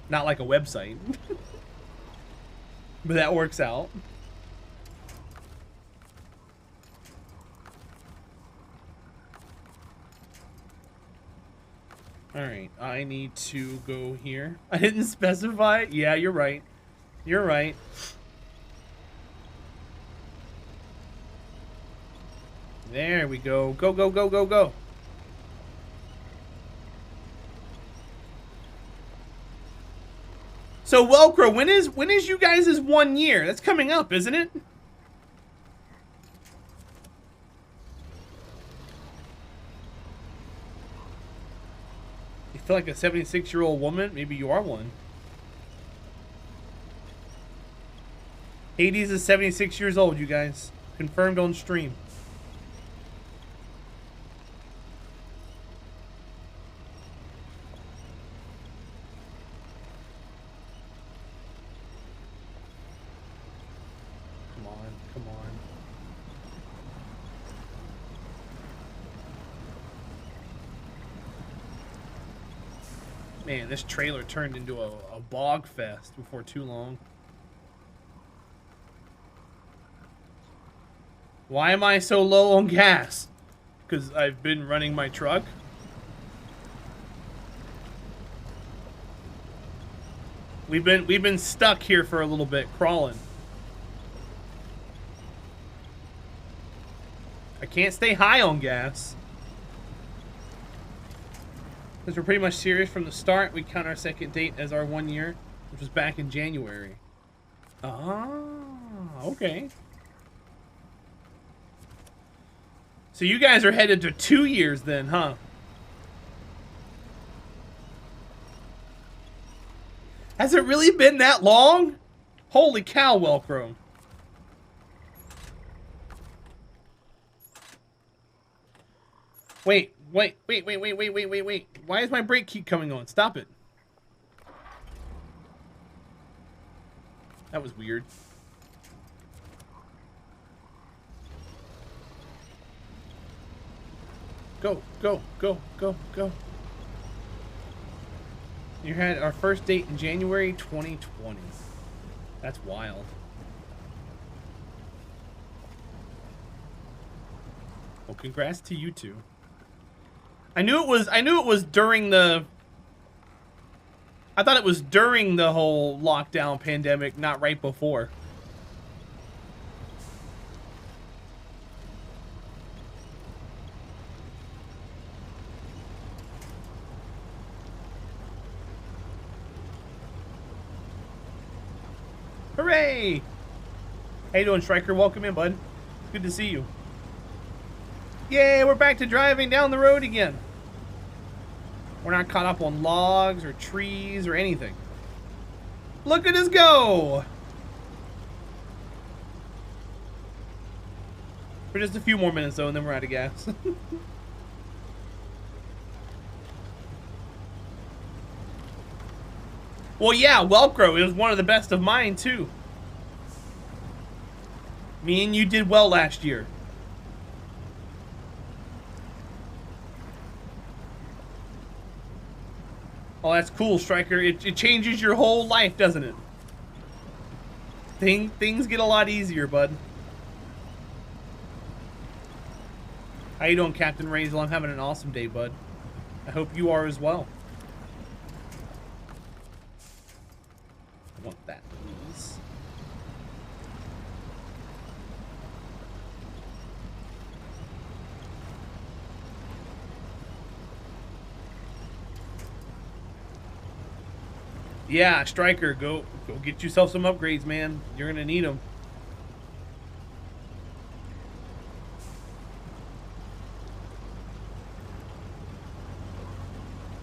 Not like a website. But that works out. Alright, I need to go here. I didn't specify. Yeah, you're right. You're right. There we go. Go, go, go, go, go. So, Welcro, when is you guys' 1 year? That's coming up, isn't it? You feel like a 76-year-old woman? Maybe you are one. Hades is 76 years old, you guys. Confirmed on stream. Come on, come on. Man, this trailer turned into a bog fest before too long. Why am I so low on gas? Because I've been running my truck. We've been stuck here for a little bit, crawling. I can't stay high on gas. Because we're pretty much serious from the start. We count our second date as our 1 year, which was back in January. Ah, okay. So you guys are headed to 2 years then, huh? Has it really been that long? Holy cow, Welcro. Wait. Why does my brake keep coming on? Stop it. That was weird. Go, go, go, go, go. You had our first date in January 2020. That's wild. Well, congrats to you two. I knew it was during the... I thought it was during the whole lockdown pandemic, not right before. Hooray! How you doing, Striker? Welcome in, bud. Good to see you. Yay, we're back to driving down the road again. We're not caught up on logs or trees or anything. Look at us go! For just a few more minutes, though, and then we're out of gas. Well, yeah, Welcro, it was one of the best of mine, too. Me and you did well last year. Oh, that's cool, Striker. It changes your whole life, doesn't it? Things get a lot easier, bud. How you doing, Captain Razel? I'm having an awesome day, bud. I hope you are as well. I want that, please. Yeah, Striker, go get yourself some upgrades, man. You're gonna need them.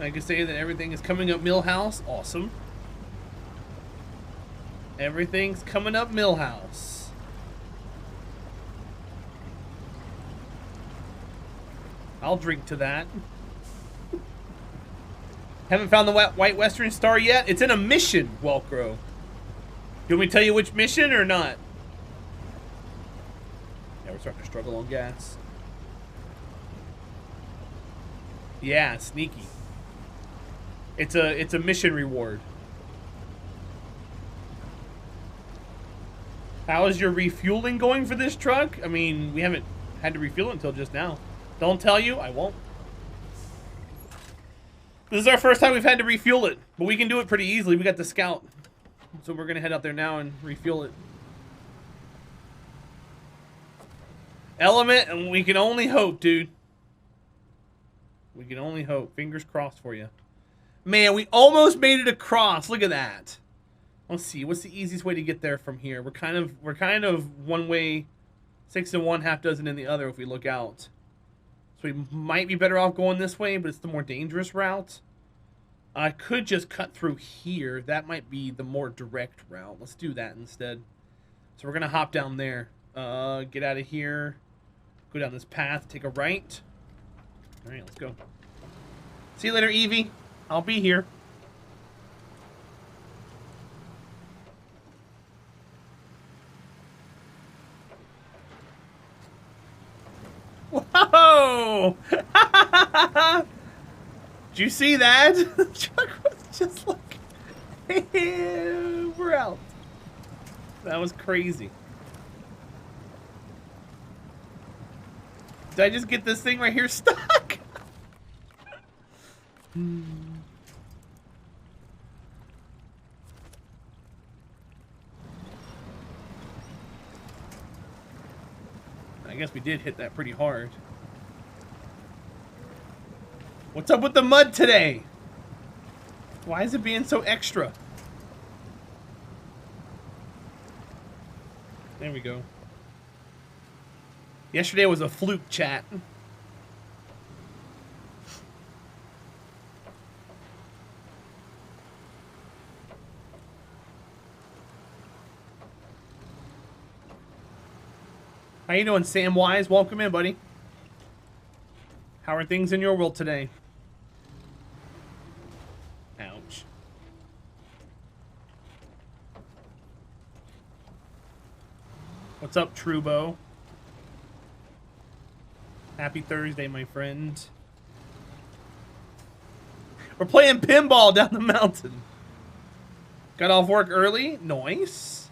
I can say that everything is coming up Millhouse. Awesome. Everything's coming up Millhouse. I'll drink to that. Haven't found the White Western Star yet? It's in a mission, Welcro. You want me to tell you which mission or not? Yeah, we're starting to struggle on gas. Yeah, sneaky. It's a mission reward. How is your refueling going for this truck? I mean, we haven't had to refuel it until just now. Don't tell you, I won't. This is our first time we've had to refuel it, but we can do it pretty easily. We got the Scout. So we're gonna head out there now and refuel it. Element, and we can only hope, dude. We can only hope. Fingers crossed for you. Man, we almost made it across. Look at that. Let's see. What's the easiest way to get there from here? We're kind of one way, 6 in one, half dozen in the other if we look out. So we might be better off going this way, but it's the more dangerous route. I could just cut through here. That might be the more direct route. Let's do that instead. So we're gonna hop down there. Get out of here. Go down this path. Take a right. All right, let's go. See you later, Evie. I'll be here. Whoa! Did you see that? The truck was just like, hey, we're out. That was crazy. Did I just get this thing right here stuck? I guess we did hit that pretty hard. What's up with the mud today? Why is it being so extra? There we go. Yesterday was a fluke chat. How you doing, Sam Wise? Welcome in, buddy. How are things in your world today? Ouch. What's up, Trubo? Happy Thursday, my friend. We're playing pinball down the mountain. Got off work early. Nice.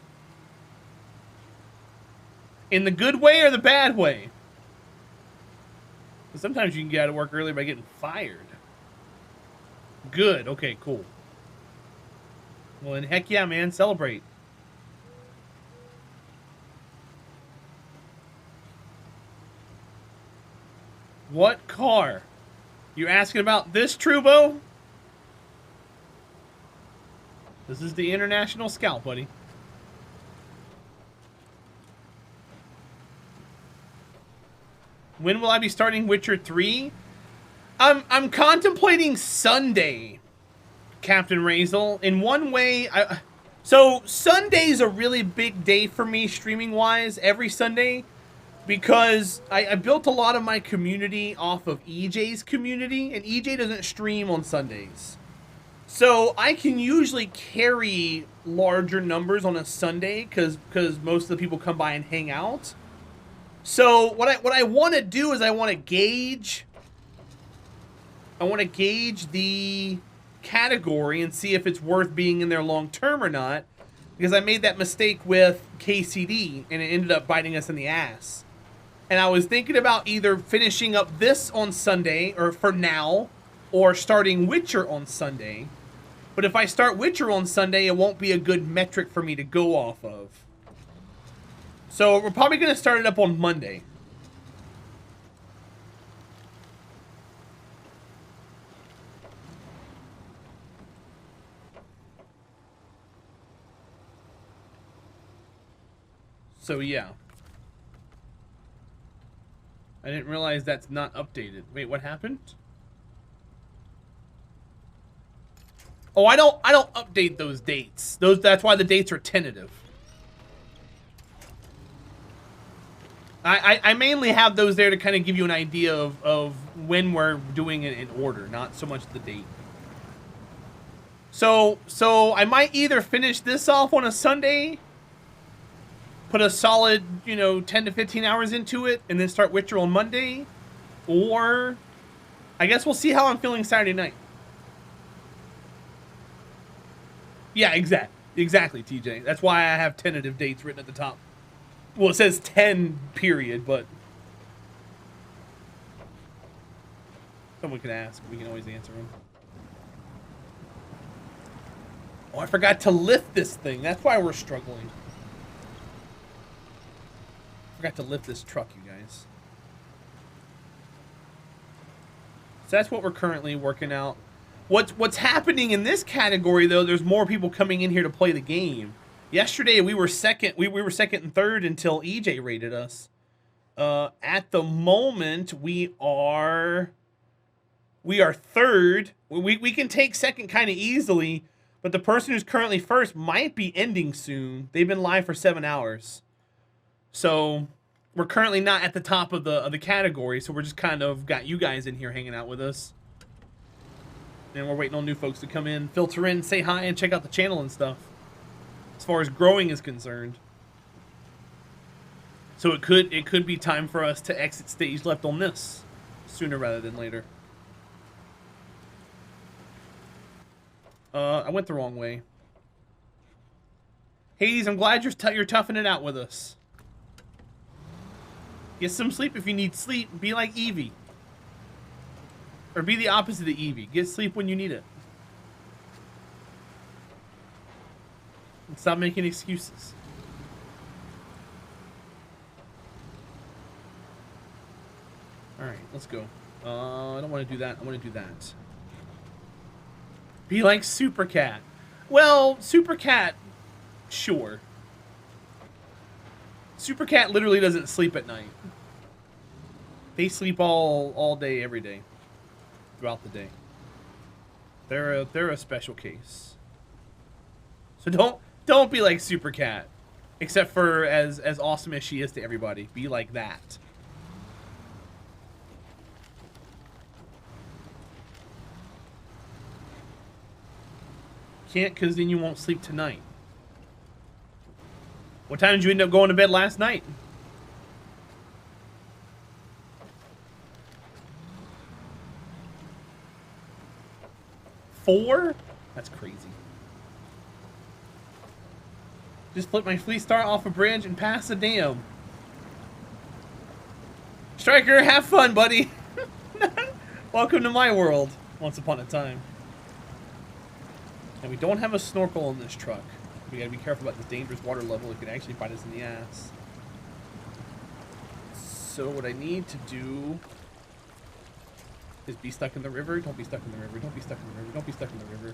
In the good way or the bad way? Sometimes you can get out of work early by getting fired. Good. Okay, cool. Well, then heck yeah, man. Celebrate. What car? You asking about this, Trubo? This is the International Scout, buddy. When will I be starting Witcher 3? I'm contemplating Sunday, Captain Razel. In one way, so Sunday's a really big day for me streaming-wise, every Sunday, because I built a lot of my community off of EJ's community, and EJ doesn't stream on Sundays. So I can usually carry larger numbers on a Sunday because most of the people come by and hang out. So what I want to do is I want to gauge the category and see if it's worth being in there long term or not, because I made that mistake with KCD and it ended up biting us in the ass. And I was thinking about either finishing up this on Sunday or for now, or starting Witcher on Sunday. But if I start Witcher on Sunday, it won't be a good metric for me to go off of. So we're probably going to start it up on Monday. So yeah. I didn't realize that's not updated. Wait, what happened? Oh, I don't update those dates. That's why the dates are tentative. I mainly have those there to kind of give you an idea of when we're doing it in order, not so much the date. So I might either finish this off on a Sunday, put a solid, 10 to 15 hours into it, and then start Witcher on Monday, or I guess we'll see how I'm feeling Saturday night. Yeah, exactly, TJ. That's why I have tentative dates written at the top. Well, it says 10 period, but someone can ask. We can always answer them. Oh, I forgot to lift this thing. That's why we're struggling. Forgot to lift this truck, you guys. So that's what we're currently working out. What's happening in this category, though, there's more people coming in here to play the game. Yesterday we were second. We were second and third until EJ rated us. At the moment we are third. We can take second kind of easily, but the person who's currently first might be ending soon. They've been live for 7 hours, so we're currently not at the top of the category. So we're just kind of got you guys in here hanging out with us, and we're waiting on new folks to come in, filter in, say hi, and check out the channel and stuff. As far as growing is concerned, so it could be time for us to exit stage left on this sooner rather than later. I went the wrong way. Hades, I'm glad you're toughing it out with us. Get some sleep if you need sleep. Be like Evie. Or be the opposite of Evie. Get sleep when you need it. And stop making excuses. Alright, let's go. I don't want to do that. I want to do that. Be like Super Cat. Well, Super Cat, sure. Super Cat literally doesn't sleep at night. They sleep all day, every day, throughout the day. They're a special case. So don't be like Super Cat, except for as awesome as she is to everybody. Be like that. Can't, because then you won't sleep tonight. What time did you end up going to bed last night? 4? That's crazy. Just flip my fleet star off a bridge and pass the dam. Striker, have fun, buddy. Welcome to my world. Once upon a time. And we don't have a snorkel on this truck. We gotta be careful about this dangerous water level. It could actually bite us in the ass. So what I need to do is be stuck in the river. Don't be stuck in the river. Don't be stuck in the river. Don't be stuck in the river.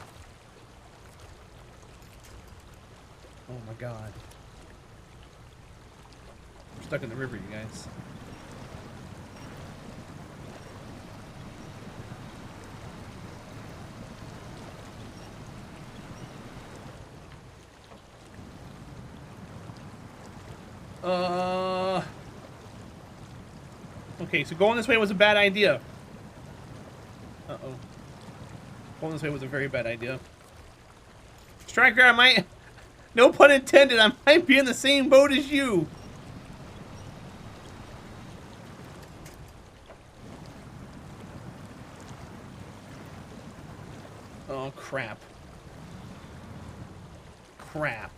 Oh my god. We're stuck in the river, you guys. Okay, so going this way was a bad idea. Uh-oh. Going this way was a very bad idea. Striker, I might... No pun intended, I might be in the same boat as you. Oh, crap. Crap.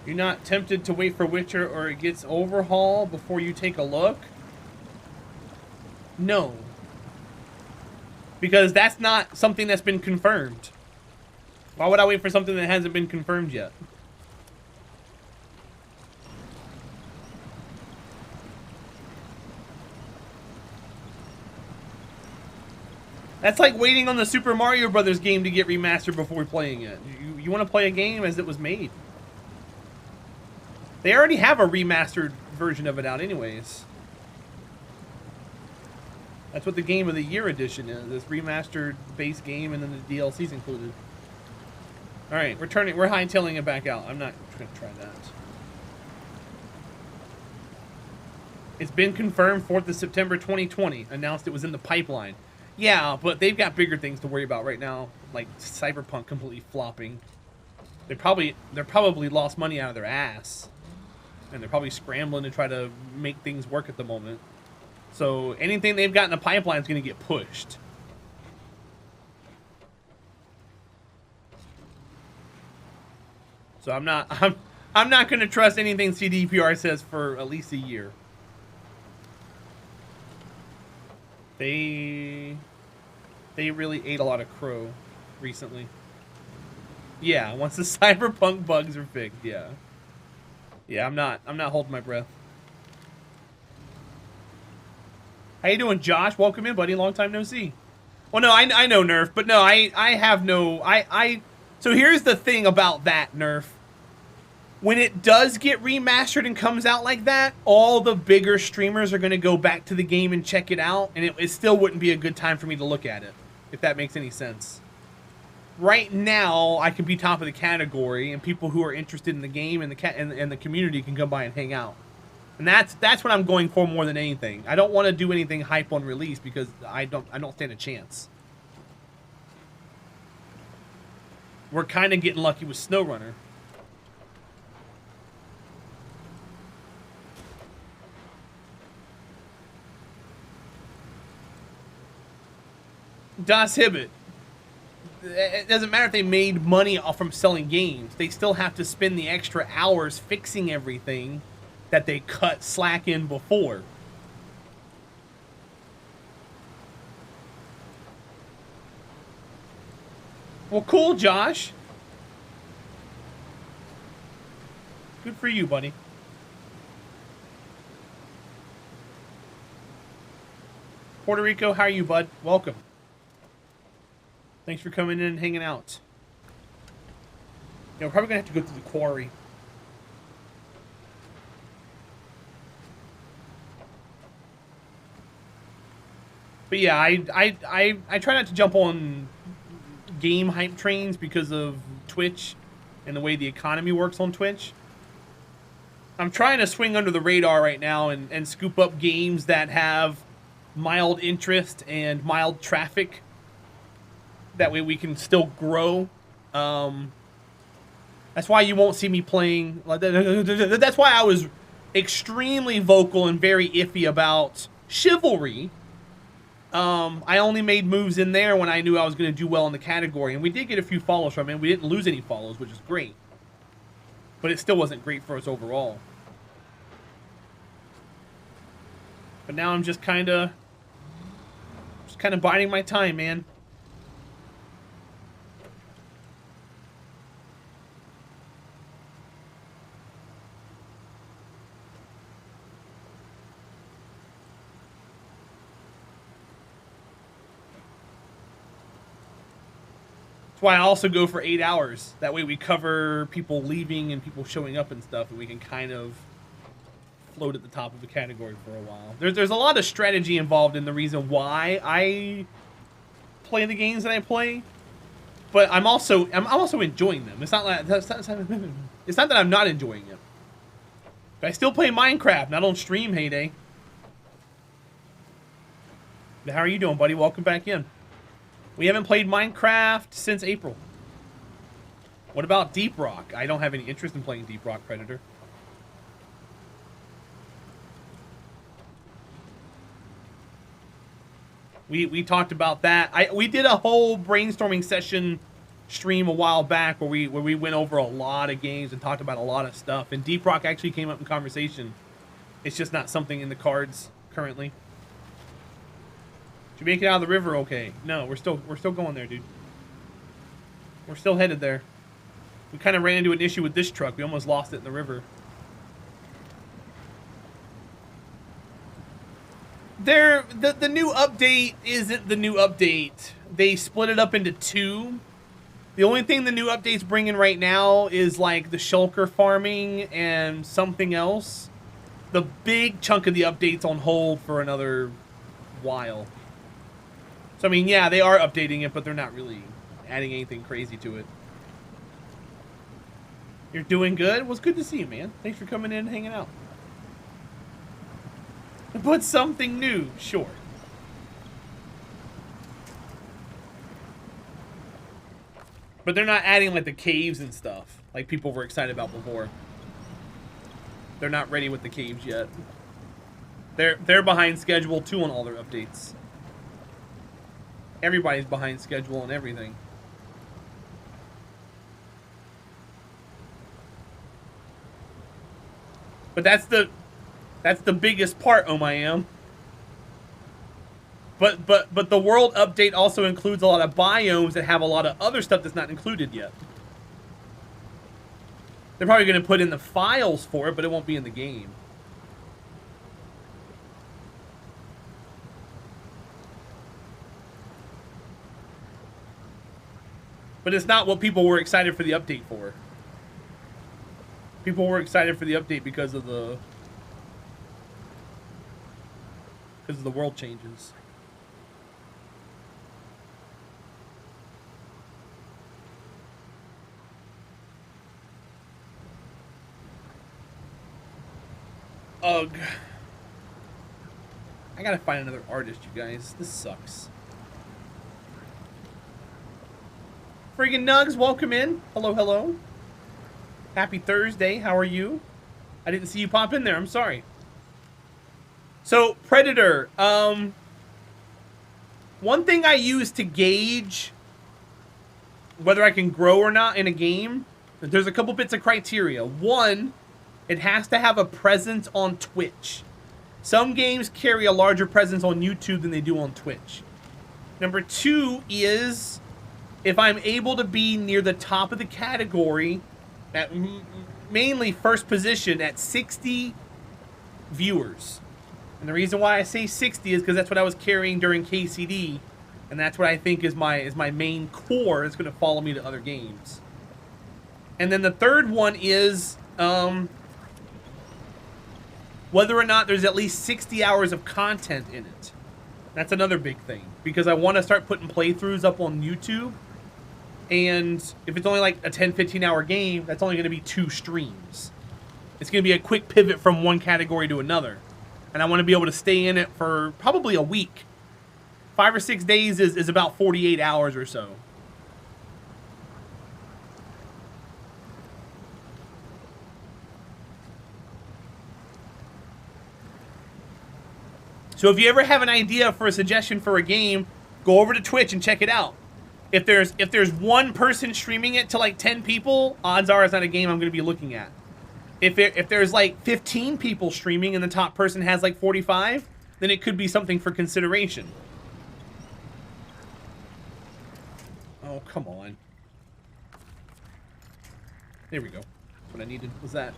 You're not tempted to wait for Witcher or it gets overhaul before you take a look? No. Because that's not something that's been confirmed. Why would I wait for something that hasn't been confirmed yet? That's like waiting on the Super Mario Brothers game to get remastered before playing it. You want to play a game as it was made. They already have a remastered version of it out anyways. That's what the Game of the Year edition is. This remastered base game and then the DLC's included. Alright, we're hightailing it back out. I'm not going to try that. It's been confirmed 4th of September 2020. Announced it was in the pipeline. Yeah, but they've got bigger things to worry about right now. Like Cyberpunk completely flopping. They're probably lost money out of their ass. And they're probably scrambling to try to make things work at the moment. So anything they've got in the pipeline is going to get pushed. So I'm not going to trust anything CDPR says for at least a year. They really ate a lot of crow recently. Yeah, once the cyberpunk bugs are fixed, yeah. Yeah, I'm not holding my breath. How you doing, Josh? Welcome in, buddy. Long time no see. Well, no, I know Nerf, but no, I have no... So here's the thing about that, Nerf. When it does get remastered and comes out like that, all the bigger streamers are going to go back to the game and check it out, and it still wouldn't be a good time for me to look at it, if that makes any sense. Right now, I can be top of the category, and people who are interested in the game and the community can come by and hang out. And that's what I'm going for more than anything. I don't want to do anything hype on release because I don't stand a chance. We're kind of getting lucky with SnowRunner. Das Hibbit. It doesn't matter if they made money off from selling games. They still have to spend the extra hours fixing everything that they cut slack in before. Well, cool, Josh. Good for you, buddy. Puerto Rico, how are you, bud? Welcome. Thanks for coming in and hanging out. We're probably going to have to go through the quarry. But yeah, I try not to jump on game hype trains because of Twitch and the way the economy works on Twitch. I'm trying to swing under the radar right now and scoop up games that have mild interest and mild traffic. That way we can still grow. That's why you won't see me playing. That's why I was extremely vocal and very iffy about Chivalry. I only made moves in there when I knew I was going to do well in the category. And we did get a few follows from it. We didn't lose any follows, which is great. But it still wasn't great for us overall. But now I'm just kind of biding my time, man. That's why I also go for 8 hours. That way we cover people leaving and people showing up and stuff, and we can kind of float at the top of the category for a while. There's a lot of strategy involved in the reason why I play the games that I play, but I'm also enjoying them. It's not that I'm not enjoying it. But I still play Minecraft, not on stream, Heyday. How are you doing, buddy? Welcome back in. We haven't played Minecraft since April. What about Deep Rock? I don't have any interest in playing Deep Rock Predator. We talked about that. We did a whole brainstorming session stream a while back where we went over a lot of games and talked about a lot of stuff. And Deep Rock actually came up in conversation. It's just not something in the cards currently. Did you make it out of the river okay? No, we're still going there, dude. We're still headed there. We kind of ran into an issue with this truck. We almost lost it in the river. The new update isn't the new update. They split it up into two. The only thing the new update's bringing right now is like the shulker farming and something else. The big chunk of the update's on hold for another while. So, I mean, yeah, they are updating it, but they're not really adding anything crazy to it. You're doing good? Well, it's good to see you, man. Thanks for coming in and hanging out. But something new, sure. But they're not adding, like, the caves and stuff, like people were excited about before. They're not ready with the caves yet. They're behind schedule too on all their updates. Everybody's behind schedule on everything. But that's the biggest part, Omayam. But the world update also includes a lot of biomes that have a lot of other stuff that's not included yet. They're probably going to put in the files for it, but it won't be in the game. But it's not what people were excited for the update for. People were excited for the update because of the world changes. Ugh. I gotta find another artist, you guys. This sucks. Friggin' Nugs, welcome in. Hello, hello. Happy Thursday. How are you? I didn't see you pop in there. I'm sorry. So, Predator. One thing I use to gauge whether I can grow or not in a game, there's a couple bits of criteria. One, it has to have a presence on Twitch. Some games carry a larger presence on YouTube than they do on Twitch. Number two is if I'm able to be near the top of the category, at mainly first position at 60 viewers. And the reason why I say 60 is because that's what I was carrying during KCD, and that's what I think is my main core that's going to follow me to other games. And then the third one is whether or not there's at least 60 hours of content in it. That's another big thing, because I want to start putting playthroughs up on YouTube. And if it's only like a 10-15 hour game, that's only going to be 2 streams. It's going to be a quick pivot from one category to another. And I want to be able to stay in it for probably a week. 5 or 6 days is about 48 hours or so. So if you ever have an idea for a suggestion for a game, go over to Twitch and check it out. If there's one person streaming it to like 10 people, odds are it's not a game I'm going to be looking at. If there's like 15 people streaming and the top person has like 45, then it could be something for consideration. Oh, come on. There we go. That's what I needed, was that.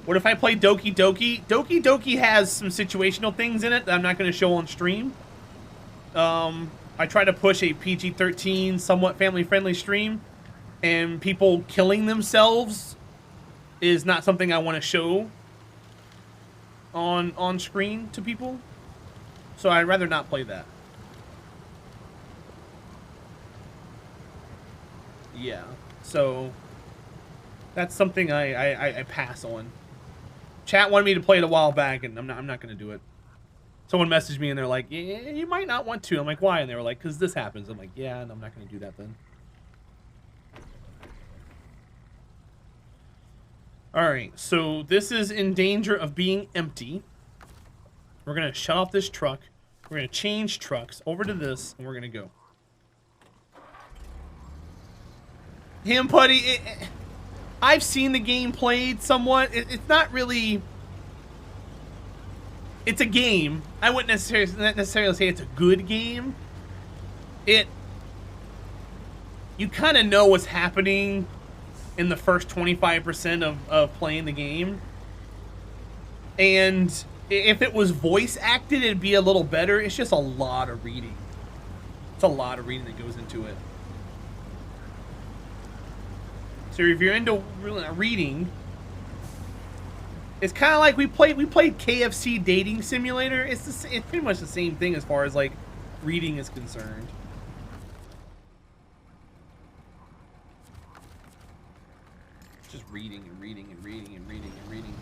What if I play Doki Doki? Doki Doki has some situational things in it that I'm not going to show on stream. I try to push a PG-13, somewhat family-friendly stream, and people killing themselves is not something I want to show on screen to people. So I'd rather not play that. Yeah, so that's something I pass on. Chat wanted me to play it a while back, and I'm not going to do it. Someone messaged me and they're like, yeah, you might not want to. I'm like, why? And they were like, because this happens. I'm like, yeah, and I'm not going to do that then. Alright, so this is in danger of being empty. We're going to shut off this truck. We're going to change trucks over to this, and we're going to go. Him Putty, I've seen the game played somewhat. It's not really... It's a game. I wouldn't necessarily say it's a good game. You kind of know what's happening in the first 25% of playing the game. And if it was voice acted, it'd be a little better. It's just a lot of reading. It's a lot of reading that goes into it. So if you're into reading... It's kind of like we played KFC Dating Simulator. It's pretty much the same thing as far as like reading is concerned. Just reading and reading and reading and reading and reading.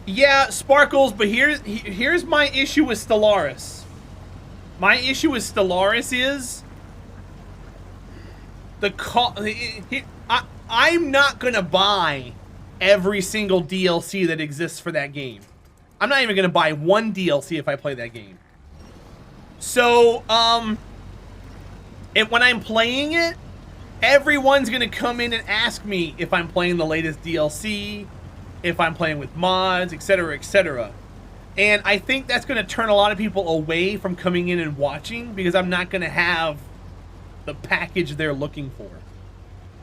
Yeah, Sparkles, but here's my issue with Stellaris. My issue with Stellaris is I'm not gonna buy every single DLC that exists for that game. I'm not even going to buy one DLC if I play that game. So, when I'm playing it, everyone's going to come in and ask me if I'm playing the latest DLC, if I'm playing with mods, etc., etc. And I think that's going to turn a lot of people away from coming in and watching because I'm not going to have the package they're looking for.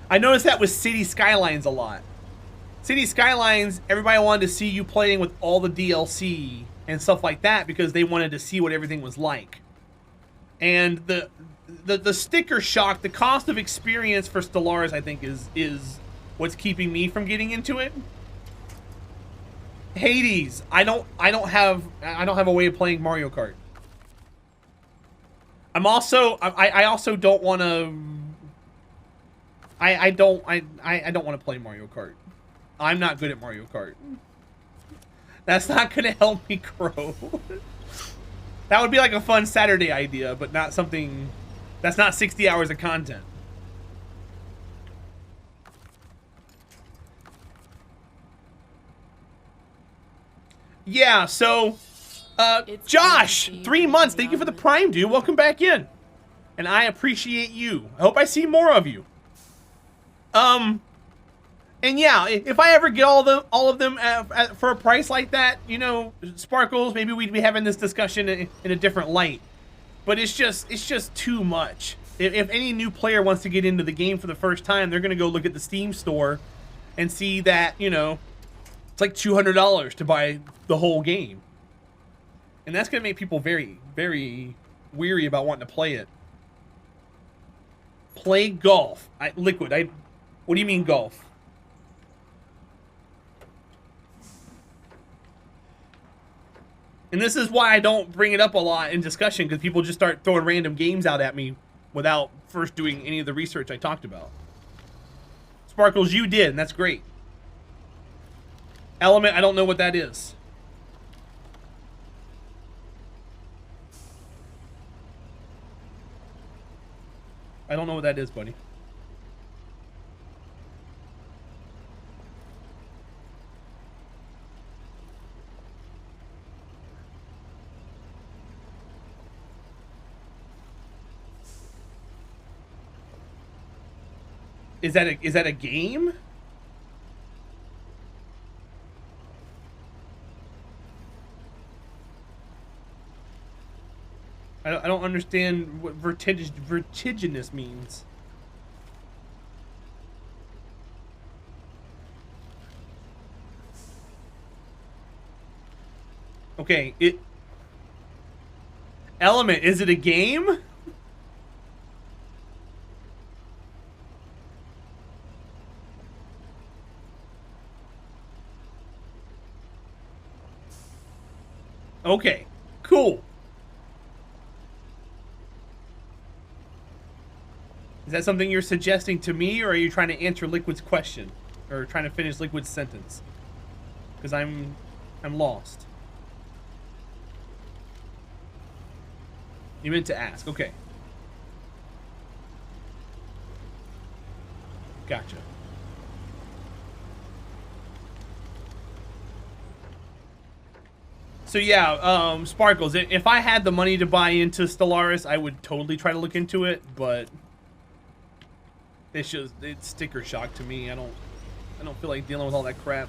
I noticed that with City Skylines a lot. City Skylines, everybody wanted to see you playing with all the DLC and stuff like that because they wanted to see what everything was like. And the sticker shock, the cost of experience for Stellaris, I think is what's keeping me from getting into it. Hades, I don't have a way of playing Mario Kart. I also don't want to. I don't want to play Mario Kart. I'm not good at Mario Kart. That's not gonna help me grow. That would be like a fun Saturday idea, but not something. That's not 60 hours of content. Yeah, so, Josh, 3 months. Thank you for the Prime, dude. Welcome back in. And I appreciate you. I hope I see more of you. And yeah, if I ever get all of them for a price like that, you know, Sparkles, maybe we'd be having this discussion in a different light. But it's just too much. If any new player wants to get into the game for the first time, they're gonna go look at the Steam store and see that, you know, it's like $200 to buy the whole game. And that's gonna make people very, very weary about wanting to play it. Play golf. Liquid, what do you mean golf? And this is why I don't bring it up a lot in discussion, because people just start throwing random games out at me without first doing any of the research I talked about. Sparkles, you did, and that's great. Element, I don't know what that is. I don't know what that is, buddy. Is that a game? I don't understand what vertiginous means. Okay, Element, is it a game? Okay, cool. Is that something you're suggesting to me, or are you trying to answer Liquid's question? Or trying to finish Liquid's sentence? Because I'm lost. You meant to ask, okay. Gotcha. So yeah, Sparkles, if I had the money to buy into Stellaris, I would totally try to look into it, but it's sticker shock to me. I don't feel like dealing with all that crap.